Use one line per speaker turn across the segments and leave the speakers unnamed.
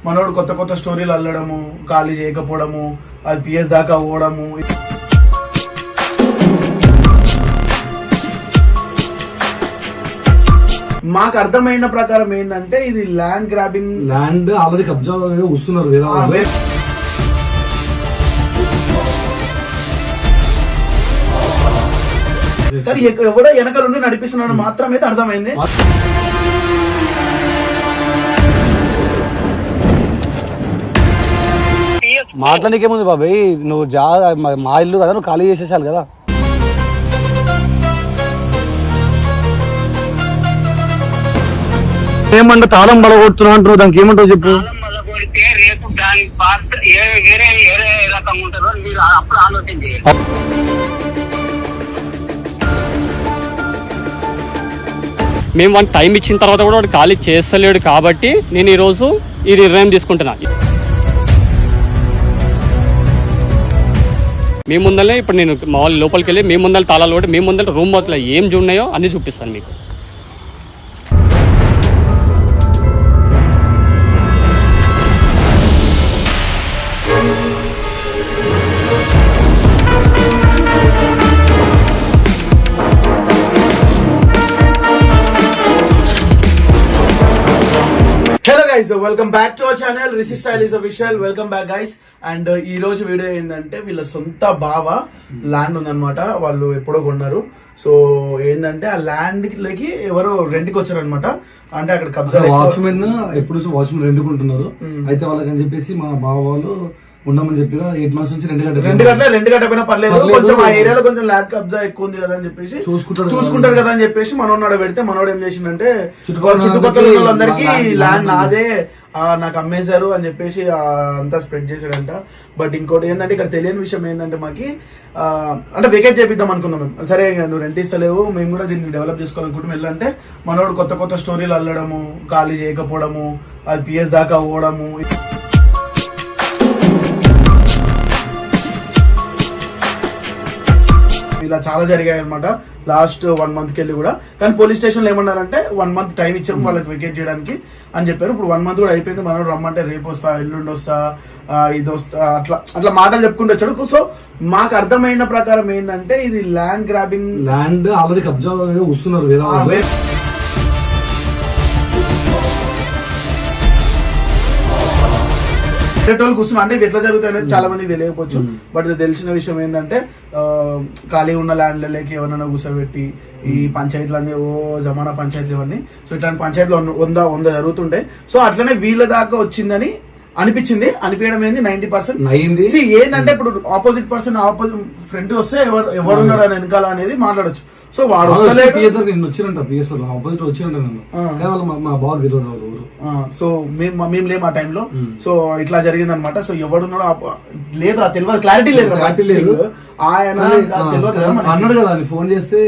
మనోడు కొత్త కొత్త స్టోరీలు అల్లడము, ఖాళీ చేయకపోవడము, అది పిఎస్ దాకా పోవడము. మాకు అర్థమైన ప్రకారం ఏంటంటే ఇది ల్యాండ్ గ్రాబింగ్,
ల్యాండ్ ఆల్రెడీ కబ్జా వస్తున్నారు వేరే.
సరే ఎవడో వెనక నుండి నడిపిస్తున్నాడు మాత్రమే అర్థమైంది.
మాట్లాడేకేముంది బాబాయ్, నువ్వు మా ఇల్లు కదా, నువ్వు ఖాళీ చేసేసాలి కదా. ఏమంటే తాళం బలగొడుతున్నా అంటున్నావు, దానికి ఏమంటావు చెప్పు.
మేము వన్ టైం ఇచ్చిన తర్వాత కూడా వాడు ఖాళీ చేస్తలేడు కాబట్టి నేను ఈరోజు ఈ నిర్ణయం తీసుకుంటున్నా. మీ ముందరనే ఇప్పుడు నేను మా వాళ్ళు లోపలికి వెళ్ళి మీ ముందర తాళాలు కూడా మీ ముందర రూమ్ మొదలు ఏం ఉన్నాయో అన్ని చూపిస్తాను మీకు.
Welcome back to our channel Rishi style is official. Welcome back guys. And ఈ రోజు వీడియో ఏంటంటే వీళ్ళ సొంత బావ ల్యాండ్ ఉందన్నమాట, వాళ్ళు ఎప్పుడో కొన్నారు. సో ఏంటంటే ఆ ల్యాండ్ లకి ఎవరో రెంట్కి వచ్చారనమాట. అంటే అక్కడ కబ్జా
వాచ్మెన్ ఎప్పుడు వాచ్మెన్ రెండుకుంటున్నారు. అయితే వాళ్ళకని చెప్పేసి మా బావ వాళ్ళు ఉండమని చెప్పిరా 8 months నుంచి రెండు
గంట పర్లేదు, కొంచెం ఆ ఏరియాలో కొంచెం ల్యాండ్ కబ్జా ఎక్కువ ఉంది కదా అని చెప్పేసి చూసుకుంటారు కదా అని చెప్పేసి మనోడు పెడితే మనోడు ఏం చేసిందంటే చుట్టుపక్కల వాళ్ళందరికీ ల్యాండ్ నాదే, నాకు అమ్మేశారు అని చెప్పేసి అంతా స్ప్రెడ్ చేశాడంట. బట్ ఇంకోటి ఏంటంటే ఇక్కడ తెలియని విషయం ఏంటంటే మాకి అంటే వెకేట్ చేపిద్దాం అనుకున్నాం మేము. సరే నువ్వు రెంట్ ఇస్తలేవు, మేము కూడా దీన్ని డెవలప్ చేసుకోవాలనుకుంటాం. వెళ్ళంటే మనోడు కొత్త కొత్త స్టోరీలు అల్లడము, ఖాళీ చేయకపోవడము, అది పిఎస్ దాకా పోవడము, ఇలా చాలా జరిగాయి అనమాట లాస్ట్ 1 month కి వెళ్ళి కూడా. కానీ పోలీస్ స్టేషన్ లో ఏమన్నారంటే 1 month టైం ఇచ్చాము వాళ్ళకి వెకేట్ చేయడానికి అని చెప్పారు. ఇప్పుడు 1 month కూడా అయిపోయింది. మనం రమ్మంటే రేపు వస్తా, ఎల్లుండి వస్తా, ఇది వస్తా, అట్లా మాటలు చెప్పుకుంటూ వచ్చాడు. సో మాకు అర్థమైన ప్రకారం ఏంటంటే ఇది ల్యాండ్ గ్రాబింగ్,
ల్యాండ్ ఆల్రెడీ కబ్జా వస్తున్నారు వేరే.
కూర్చున్నా అంటే ఎట్లా జరుగుతాయి అనేది చాలా మందికి తెలియకపోవచ్చు. బట్ తెలిసిన విషయం ఏంటంటే ఖాళీ ఉన్న ల్యాండ్లకి ఎవరైనా కూర్చోబెట్టి ఈ పంచాయతీలన్నీ జమానా పంచాయతీలు ఇవన్నీ, సో ఇట్లాంటి పంచాయతీలు 100 జరుగుతుంటాయి. సో అట్లనే వీళ్ళ దాకా వచ్చిందని అనిపించింది. అనిపించడం ఏంది 90% ఏంటంటే ఇప్పుడు ఆపోజిట్ పర్సన్ ఫ్రెండ్ వస్తే ఎవడున్నాడు అని వెనకాల అనేది మాట్లాడచ్చు. సో వాడు సో మేము లేము ఆ టైంలో. సో ఇట్లా జరిగింది అనమాట. సో ఎవడున్నాడో లేదు, తెలియదు, క్లారిటీ లేదు. ఆయన
అన్నాడు కదా ఫోన్ చేస్తే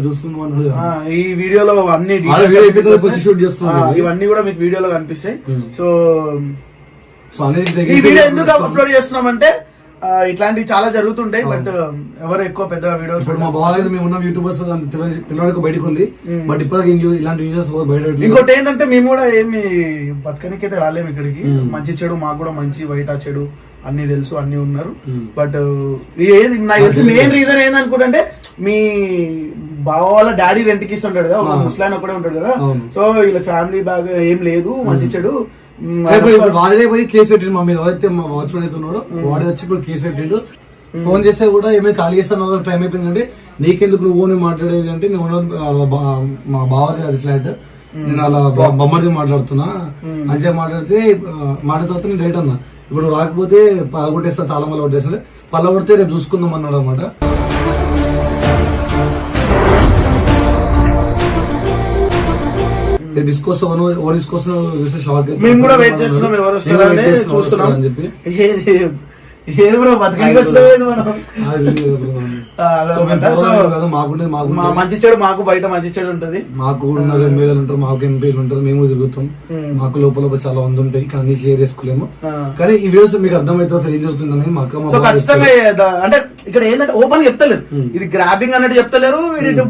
చూసుకున్నాడు.
ఈ వీడియోలో అన్ని ఇవన్నీ కూడా మీకు వీడియోలో కనిపిస్తాయి. సో ఈ వీడియో ఎందుకు అప్లోడ్ చేస్తున్నామంటే ఇట్లాంటివి చాలా జరుగుతుంటాయి. బట్ ఎవరు ఎక్కువ పెద్ద వీడియోస్
మా బాగా మేము ఉన్న యూట్యూబర్స్ తెలియడానికి బయటకు ఉంది. బట్ ఇప్పుడు ఇలాంటి వీడియోస్ బయట.
ఇంకోటి ఏంటంటే మేము కూడా ఏమి బతకనికి అయితే రాలేము ఇక్కడికి. మంచి చెడు మాకు కూడా మంచి బయట చెడు అన్ని తెలుసు, అన్ని ఉన్నారు. బట్ ఏది నాకు తెలిసి మెయిన్ రీజన్ ఏందనుకుంటే మీ బావ వాళ్ళ డాడీ రెంట్కి ఇస్తుంటాడు కదా, ఒక ముస్లాన్ ఒకటే ఉంటాడు కదా. సో వీళ్ళ ఫ్యామిలీ బ్యాగ్ ఏం లేదు, మంచి చెడు
వాడే పోయి కేసు పెట్టిండు మా మీద. ఎవరైతే మా వాచ్మెన్ అయితే ఉన్నాడో వాడే వచ్చి ఇప్పుడు కేసు పెట్టిండు. ఫోన్ చేస్తే కూడా ఏమైనా ఖాళీ చేస్తాను టైం అయిపోయిందంటే నీకెందుకు నువ్వు మాట్లాడేది అంటే నువ్వు మా బావది అది ఫ్లాట్, నేను అలా బొమ్మడిది మాట్లాడుతున్నా అని మాట్లాడితే తర్వాత నేను రైట్ అన్నా. ఇప్పుడు రాకపోతే పలగొట్టేస్తా, తాళం వల్ల కొట్టేస్తా, పలగొడితే రేపు చూసుకుందాం అన్నాడు అనమాట.
మేము కూడా వెయిట్ చేస్తున్నాం ఎవరు వస్తారని చూస్తున్నాం అని చెప్పి. ఏది బ్రో బతకడానికి వచ్చినది మనం. మంచి చెడు మాకు బయట మంచి చెడు ఉంటది.
మాకు ఎమ్మెల్యేలు ఉంటారు, మాకు ఎంపీలు ఉంటారు, మేము తిరుగుతాం. మాకు లోపల చాలా మంది ఉంటాయి, కానీ షేర్ చేసుకోలేము. కానీ ఈ వీడియోస్ మీకు అర్థమైతే అసలు ఏం జరుగుతుందని మాకు
ఖచ్చితంగా. అంటే ఇక్కడ ఏంటంటే ఓపెన్ చెప్తలేరు, ఇది గ్రాబింగ్ అన్నట్టు చెప్తలేరు, వీడి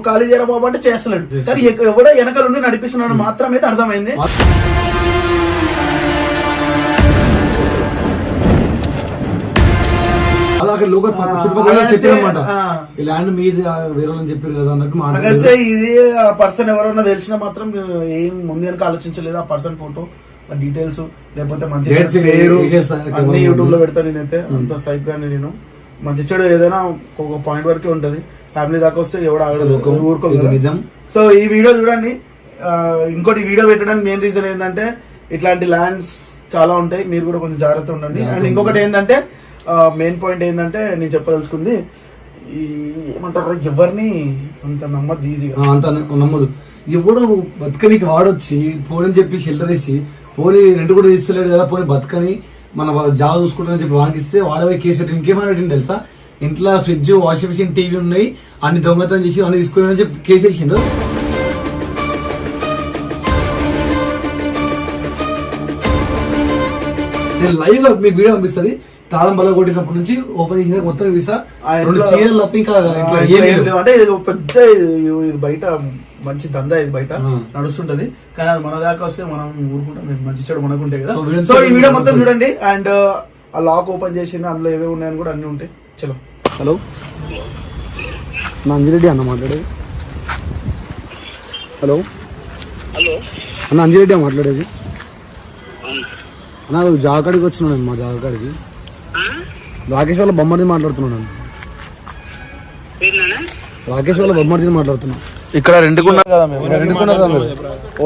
ఖాళీ చేయరా బాబు అంటే చేస్తలేడు. సరే ఎవడో వెనకాల ఉండి నడిపిస్తున్నాడు మాత్రమే అర్థమైంది.
అక్కడ లోకల్ చుట్టుపక్కల చెప్పారనమాట ఈ ల్యాండ్ మీది వేరే వాళ్ళని చెప్పారు కదా అన్నట్టు
కలిసే ఇది ఆ పర్సన్ ఎవరన్నా తెలిసినా మాత్రం ఏం ముందు వెనక ఆలోచించలేదు. ఆ పర్సన్ ఫోటో డీటెయిల్స్ లేకపోతే మంచి అన్ని యూట్యూబ్ లో పెడతా. నేనైతే అంత సైక్ గానీ నేను మంచి చెడు ఏదైనా ఒక పాయింట్ వరకే ఉంటది. ఫ్యామిలీ దాకా వస్తే ఎవడు ఊరుకోదు నిజం. సో ఈ వీడియో చూడండి. ఇంకోటి వీడియో పెట్టడానికి మెయిన్ రీజన్ ఏంటంటే ఇట్లాంటి ల్యాండ్స్ చాలా ఉంటాయి, మీరు కూడా కొంచెం జాగ్రత్త ఉండండి. అండ్ ఇంకొకటి ఏంటంటే మెయిన్ పాయింట్ ఏంటంటే నేను చెప్పదలుచుకుంది ఈ ఏమంటారు ఎవరిని అంత నమ్మదు ఈజీగా,
అంత నమ్మదు. ఎవడో బతకనికి వాడొచ్చి పోనీ చెప్పి షెల్టర్ ఇచ్చి పోనీ రెంట్ కూడా తీస్తలేడు కదా, పోనీ బతకని మన జాబ్ చూసుకుంటానని చెప్పి వానికి ఇస్తే వాడవే కేసు పెట్టి ఇంకేమైనా పెట్టింది తెలుసా? ఇంట్లో ఫ్రిడ్జ్, వాషింగ్ మిషన్, టీవీ ఉన్నాయి, అన్ని దొంగతనం చేసి అన్ని తీసుకుని చెప్పి కేసు వేసిండు. నేను లైవ్ గా మీకు వీడియో పంపిస్తుంది. తాళం బల కొట్టినప్పటి నుంచి ఓపెన్ చేసిన మొత్తం వీసా రెండు చీరలు తప్ప ఇంకా
అంటే ఇది పెద్ద ఇది బయట మంచి దందా, ఇది బయట నడుస్తుంటది. కానీ అది మన దాకా వస్తే మనం ఊరుకుంటాం, మంచి చెడు మనకుంటే కదా. సో ఈ వీడియో మొత్తం చూడండి. అండ్ ఆ లాక్ ఓపెన్ చేసింది, అందులో ఏవేవి ఉన్నాయని కూడా అన్ని ఉంటాయి. చలో.
హలో అంజిరెడ్డి అన్న మాట్లాడేది. హలో అన్న అంజిరెడ్డి మాట్లాడేది. అన్న జాగకాడికి వచ్చినాను, మా జాగకాడికి రాకేష్ వాళ్ళ బొమ్మడిది మాట్లాడుతున్నాను. రాకేష్ వాళ్ళ బొమ్మడిది మాట్లాడుతున్నా.
ఇక్కడ రెండుకున్నారు కదా మేము, రెండుకున్నారు కదా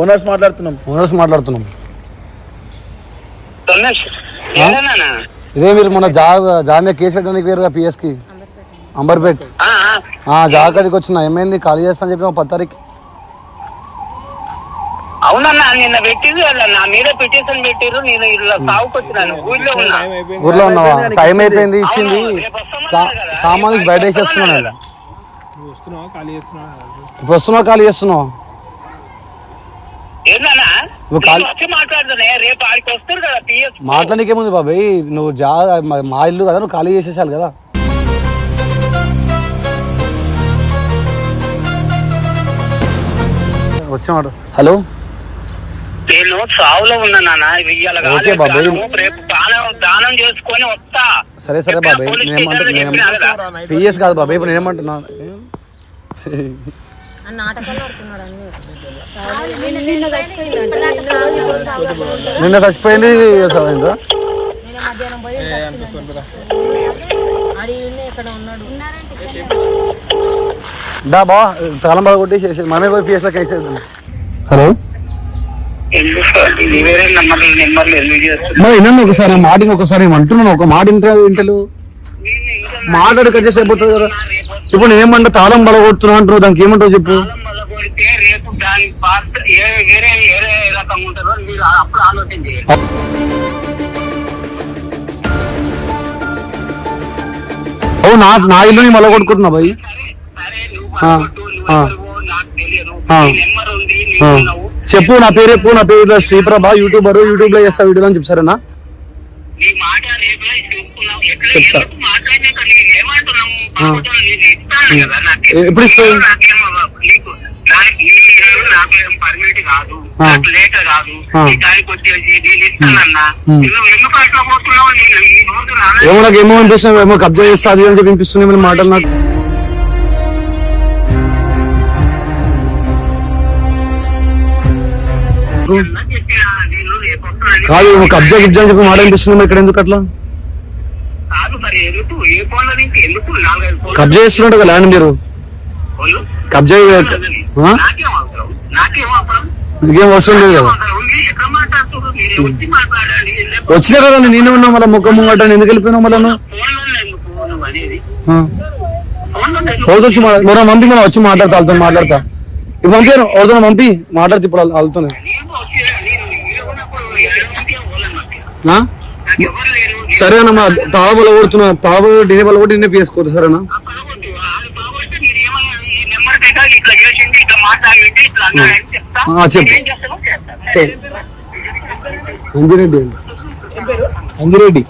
ఓనర్స్ మాట్లాడుతున్నాం.
ఇదే మీరు మొన్న జామీయా కేసు పెట్టడానికి వేరుగా పిఎస్ కి అంబర్పేట్ జాగకాడికి వచ్చిన ఏమైంది ఖాళీ చేస్తా అని చెప్పి 10 తారీఖు.
అవునన్నా నిన్న పెట్టింది నా మీద పిటిషన్ పెట్టిరు. నేను ఇలా సాగుకు వచ్చినాను,
ఊర్లో ఉన్నావా? టైం అయిపోయింది, ఇచ్చింది సామాన్లు బయట వేసేస్తున్నాను. ఇప్పుడు వస్తున్నావు ఖాళీ చేస్తున్నావు. మాట్లాడనికేముంది బాబాయ్, నువ్వు మా ఇల్లు కదా, నువ్వు ఖాళీ చేసేసాలి కదా. వచ్చాడు. హలో
నేను సావులో ఉన్నా రేపు దానం చేసుకొని వస్తా.
సరే సరే బాబాయ్, పిఎస్ కాదు బాబాయ్, ఇప్పుడు నేనేమంటున్నా నిన్న చచ్చిపోయింది దా బా చాలా బాగా కొట్టేసి మనమే పోయి పిఎస్ లకి వేసేద్దాం. హలో వినండి ఒకసారి మాటిని, ఒకసారి అంటున్నాను, ఒక మాట ఇంటలు మాట్లాడి కట్ చేసి అయిపోతుంది కదా. ఇప్పుడు నేనేమంటా తాళం బల కొడుతున్నా అంటున్నావు, దానికి ఏమంటావు చెప్పు. అవు నా ఇల్లు మళ్ళా కొట్టుకుంటున్నా బాయ్. చెప్పు, నా పేరు చెప్పు. నా పేరు శ్రీప్రభ, యూట్యూబర్, యూట్యూబ్ లో చేస్తా వీడియోలో అని చెప్తారన్నా. చెప్తా ఎప్పుడు ఇస్తావు? ఏమో నాకు ఏమో అనిపిస్తుంది, ఏమో కబ్జా చేస్తా అది అని చెప్పి వినిపిస్తుంది ఏమైనా మాటలు నాకు. కాదు కబ్జా గిబ్జా అని చెప్పి మాట అనిపిస్తుంది ఇక్కడ, ఎందుకు అట్లా కబ్జా చేస్తున్నట్టు కదా ల్యాండ్ మీరు? కబ్జా ఇంకేం అవసరం లేదు కదా. వచ్చినా కదా నేనే ఉన్నా, మళ్ళీ ముఖం ముంగట ఎందుకు వెళ్ళిపోయినావు మళ్ళీ? రోజు వచ్చి మనం పంపి మనం వచ్చి మాట్లాడతా, వాళ్ళతో మాట్లాడతా. ఇప్పుడు పంపాను ఎవరితో పంపి మాట్లాడితే ఇప్పుడు వాళ్ళతోనే. సరే అన్న, మా తాళబల కొడుతున్నా, తాళబల డినే బల కొట్టి నిన్నే వేసుకోవద్దు సరేనా? చెప్పు. అంజిరెడ్డి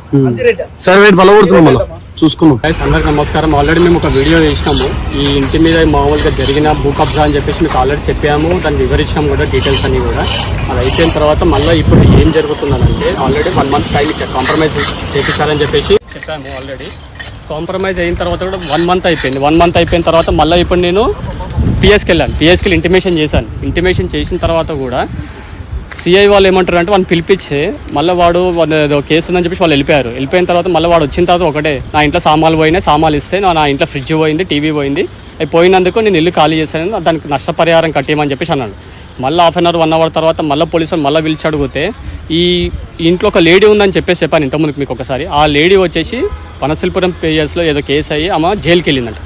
సరే రేటు బల కొడుతున్నాం, మళ్ళీ చూసుకున్నాం.
అందరికి నమస్కారం. ఆల్రెడీ మేము ఒక వీడియో చేసినాము, ఈ ఇంటి మీద మామూలుగా జరిగిన భూ కబ్జా అని చెప్పేసి మీకు ఆల్రెడీ చెప్పాము, దాన్ని వివరించాము కూడా, డీటెయిల్స్ అన్ని కూడా. అది అయిపోయిన తర్వాత మళ్ళీ ఇప్పుడు ఏం జరుగుతుందంటే ఆల్రెడీ 1 month టైం ఇచ్చారు, కాంప్రమైజ్ చేయించాలని చెప్పేసి చెప్పాము ఆల్రెడీ. కాంప్రమైజ్ అయిన తర్వాత కూడా 1 month అయిపోయింది. 1 month అయిపోయిన తర్వాత మళ్ళీ ఇప్పుడు నేను పిఎస్కి వెళ్ళాను. పిఎస్కి ఇంటిమేషన్ చేశాను. ఇంటిమేషన్ చేసిన తర్వాత కూడా సిఐ వాళ్ళు ఏమంటారు అంటే వాళ్ళని పిలిపించి మళ్ళీ వాడు ఏదో కేసు ఉందని చెప్పేసి వాళ్ళు వెళ్ళిపోయారు. వెళ్ళిపోయిన తర్వాత మళ్ళీ వాడు వచ్చిన తర్వాత ఒకటే, నా ఇంట్లో సామాన్లు పోయినాయి, సామాన్లు ఇస్తే నా ఇంట్లో ఫ్రిడ్జ్ పోయింది, టీవీ పోయింది, అవి పోయినందుకు నేను ఇల్లు ఖాళీ చేశాను, దానికి నష్టపరిహారం కట్టేయమని చెప్పేసి అన్నాడు. మళ్ళీ 1/2 hour 1 hour తర్వాత మళ్ళీ పోలీసులు మళ్ళీ పిలిచి అడిగితే ఈ ఇంట్లో ఒక లేడీ ఉందని చెప్పాను ఇంతకుముందుకు మీకు ఒకసారి. ఆ లేడీ వచ్చేసి పనసల్పురం పిఎస్లో ఏదో కేసు అయ్యి ఆమె జైలుకి వెళ్ళిందంట.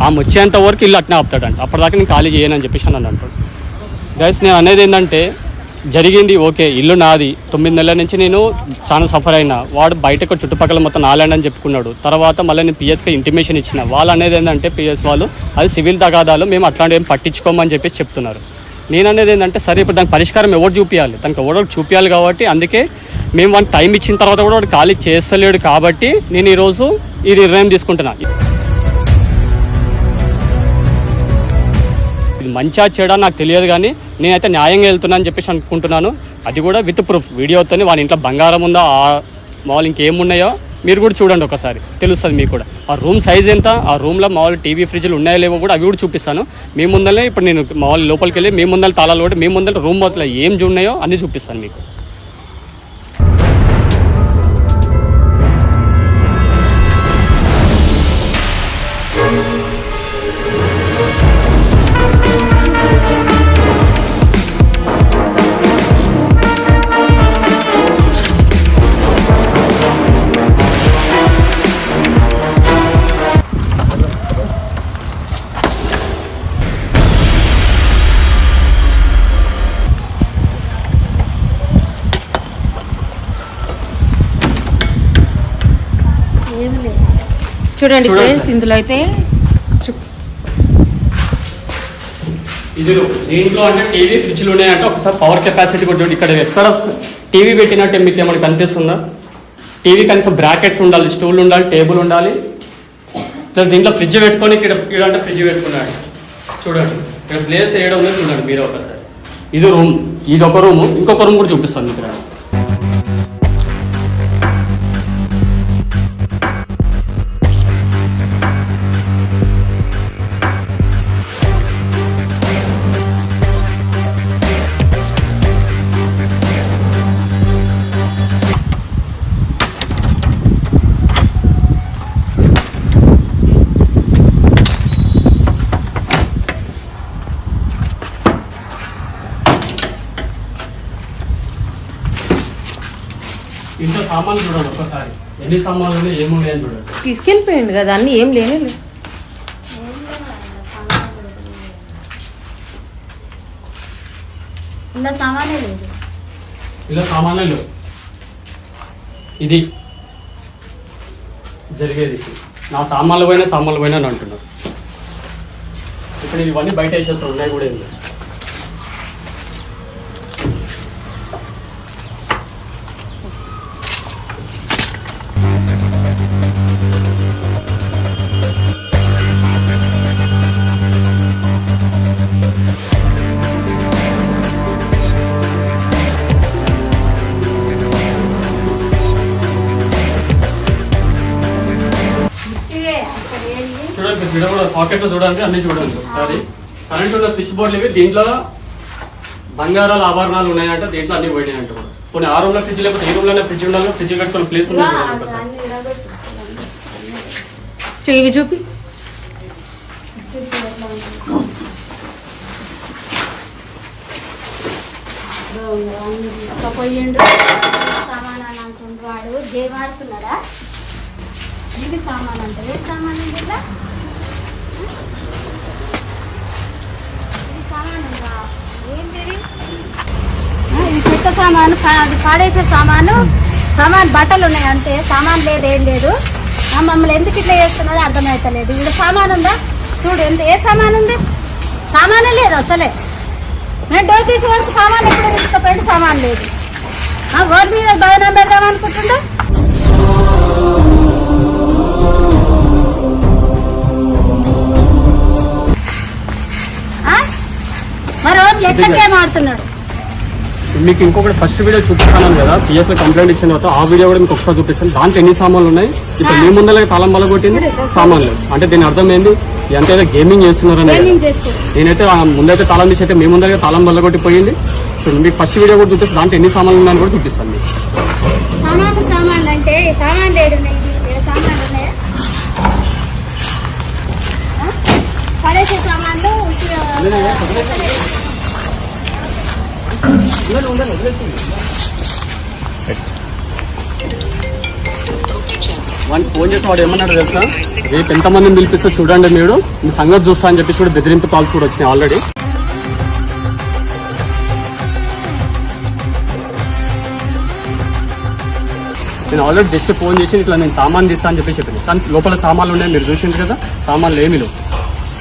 ఆమె వచ్చేంత వరకు ఇల్లు అట్నే ఆపుతాడంట, అప్పటిదాకా నేను ఖాళీ చేయనని చెప్పేసి అని అంటాడు. గైస్ నేను అనేది ఏంటంటే జరిగింది ఓకే, ఇల్లు నాది, 9 నెలల నుంచి నేను చాలా సఫర్ అయినా, వాడు బయటకు చుట్టుపక్కల మొత్తం నాలాండ్ అని చెప్పుకున్నాడు. తర్వాత మళ్ళీ నేను పిఎస్కి ఇంటిమేషన్ ఇచ్చిన. వాళ్ళు అనేది ఏంటంటే పిఎస్ వాళ్ళు అది సివిల్ తగాదాలు, మేము అట్లాంటి ఏం పట్టించుకోమని చెప్పేసి చెప్తున్నారు. నేను అనేది ఏంటంటే సరే ఇప్పుడు దానికి పరిష్కారం ఎవరు చూపించాలి, దానికి ఎవరో చూపించాలి. కాబట్టి అందుకే మేము వాడికి టైం ఇచ్చిన తర్వాత కూడా వాడు ఖాళీ చేస్తలేడు. కాబట్టి నేను ఈరోజు ఈ నిర్ణయం తీసుకుంటున్నా. ఇది మంచిగా చెడా నాకు తెలియదు, కానీ నేనైతే న్యాయంగా వెళ్తున్నా అని చెప్పేసి అనుకుంటున్నాను. అది కూడా విత్ ప్రూఫ్ వీడియోతో. వాళ్ళ ఇంట్లో బంగారం ఉందా, మామూలు ఇంకేమున్నాయో మీరు కూడా చూడండి ఒకసారి, తెలుస్తుంది మీకు కూడా. ఆ రూమ్ సైజ్ ఎంత, ఆ రూమ్లో మామూలు టీవీ ఫ్రిడ్జ్లు ఉన్నాయో లేవో కూడా అవి కూడా చూపిస్తాను. మీ ముందరే ఇప్పుడు నేను మామూలు లోపలికి వెళ్ళి మీ ముందర తాళాలు కూడా మీ ముందర రూమ్ మొత్తం ఏం ఉన్నాయో అన్నీ చూపిస్తాను మీకు.
చూడండి ఫ్రెండ్స్, ఇందులో అయితే
ఇది దీంట్లో అంటే టీవీ ఫ్రిడ్జ్లు ఉన్నాయంటే ఒకసారి పవర్ కెపాసిటీ కూడా చూడండి. ఇక్కడ ఎక్కడ టీవీ పెట్టినట్టే మీకు ఏమైనా కనిపిస్తుందా? టీవీ కనీసం బ్రాకెట్స్ ఉండాలి, స్టూల్ ఉండాలి, టేబుల్ ఉండాలి. ప్లస్ దీంట్లో ఫ్రిడ్జ్ పెట్టుకొని ఇక్కడ అంటే ఫ్రిడ్జ్ పెట్టుకున్నాడు. చూడండి ఇక్కడ ప్లేస్ వేయడం ఉందో చూడండి మీరు ఒకసారి. ఇది రూమ్, ఇది ఒక రూము, ఇంకొక రూమ్ కూడా చూపిస్తాను మీకు. ఇంట్లో సామాన్లు చూడండి ఒక్కసారి, ఎన్ని సామాన్లు ఉన్నాయి, ఏమున్నాయని చూడండి.
తీసుకెళ్ళిపోయింది కదా, అన్ని ఏం లేనే లేదు.
ఇలా సామానే లేదు,
ఇలా సామాన్లు లేవు. ఇది జరిగేది. నా సామాన్లు పోయినా అని అంటున్నారు. ఇప్పుడు ఇవన్నీ బయట వేసేస్తారు, ఉన్నాయి కూడా ఏం లేదు. సాకెట్ చూడండి, అన్ని చూడండి ఒకసారి. కరెంట్ ఉన్న స్విచ్ బోర్డులు ఇవి. దీంట్లో బంగారాల ఆభరణాలు ఉన్నాయంట, దీంట్లో అన్ని పోయినాయంట కూడా. కొన్ని ఆ రూమ్ లో ఫ్రిడ్జ్ లేకపోతే ఈ రూమ్ లోనే ఫ్రిడ్జ్ ఉండాలి, ఫ్రిడ్జ్ కట్టుకుని ప్లేస్ ఉంది.
చెయ్యి చూపి.
తీసుకుపోయిండు సామాన్ అని అంటుండు వాడు. దేవాడుతున్నాడా? ఇది సామాన్ అంటే ఏ సామాన్ ఉంది? ఇట్లా ఇది సామాన్ ఉందా? ఏంటిది? ఇది చెత్త సామాను, అది పాడేసే సామాను. సామాన్ బట్టలు ఉన్నాయి అంతే, సామాన్ లేదు, ఏం లేదు. మమ్మల్ని ఎందుకు ఇట్లా చేస్తున్నారో అర్థమవుతలేదు. ఇక్కడ సామాన్ ఉందా? చూడు, ఎంత ఏ సామాన్ ఉంది? సామానే లేదు అసలే. నేను డోర్ తీసే వరకు సామాన్ ఎప్పుడు తీసుకుపోయింది, సామాన్ లేదు. రోడ్ మీద భవనం పెడదాం అనుకుంటుండే. మరి ఎట్లా గేమ్ ఆడుతున్నాడు?
మీకు ఇంకొకటి ఫస్ట్ వీడియో చూపిస్తాను కదా, పిఎస్ లో కంప్లైంట్ ఇచ్చిన తర్వాత ఆ వీడియో కూడా మీకు ఒకసారి చూపిస్తాను. దాంట్లో ఎన్ని సామాన్లు ఉన్నాయి, ఇప్పుడు మీ ముందర తాళం బల్ల కొట్టింది సామాన్లు అంటే దీని అర్థం ఏంది, ఎంతైతే గేమింగ్ చేస్తున్నారని. నేనైతే ముందైతే తాళం తీసి అయితే మీ ముందర తాళం బల్ల కొట్టి పోయింది. సో మీకు ఫస్ట్ వీడియో కూడా చూపిస్తాను, దాంట్లో ఎన్ని సామాన్లు ఉన్నాయని కూడా చూపిస్తాను మీకు.
సామాన్లు అంటే సామాన్లు ఏడున్నాయి, సామాన్లు ఉన్నాయా, పడేసే సామాన్లు
వాడిని ఫోన్ చేసి వాడు ఏమన్నాడు తెలుసా, రేపు ఎంతమందిని పిలిపిస్తే చూడండి మీరు, మీ సంగతి చూస్తా అని చెప్పేసి కూడా బెదిరింపు కాల్స్ కూడా వచ్చినాయి ఆల్రెడీ. నేను ఆల్రెడీ జస్ట్ ఫోన్ చేసి ఇట్లా నేను సామాన్ తీస్తా అని చెప్పేసి చెప్పింది, కానీ లోపల సామాన్లు ఉన్నాయి మీరు చూసింది కదా, సామాన్లు ఏమీ లేవు.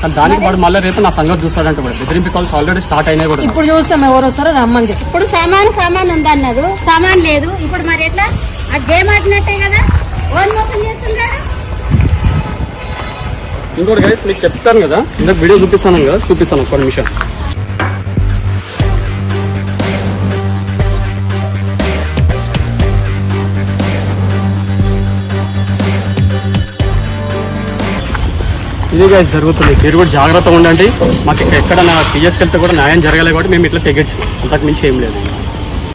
కానీ దానికి వాడు మళ్ళీ రేపు నా సంగతి చూస్తాడంటే వాడు బెదిరింపు కాల్స్ ఆల్రెడీ స్టార్ట్ అయినాయి కూడా.
ఇప్పుడు చూస్తాం ఎవరు వస్తారో రమ్మని చెప్పి.
ఇప్పుడు సామాన్ ఉంది అన్నారు, సామాన్ లేదు. ఇప్పుడు మరి ఎట్లా, ఆ గేమ్ ఆడినట్టే కదా, ఓన్ మోసం చేస్తున్నాడు.
ఇంకోటి గైస్ మీకు చెప్తాను కదా, ఇందాక వీడియో చూపిస్తాను కదా, చూపిస్తాను ఒక్క నిమిషం. ఇది గైస్ జరుగుతుంది, మీరు కూడా జాగ్రత్తగా ఉండండి. మాకు ఎక్కడ నా పిఎస్కి వెళ్తే కూడా న్యాయం జరగలేదు కాబట్టి మేము ఇట్లా తెగచ్చు, అంతకు మించి ఏం లేదు.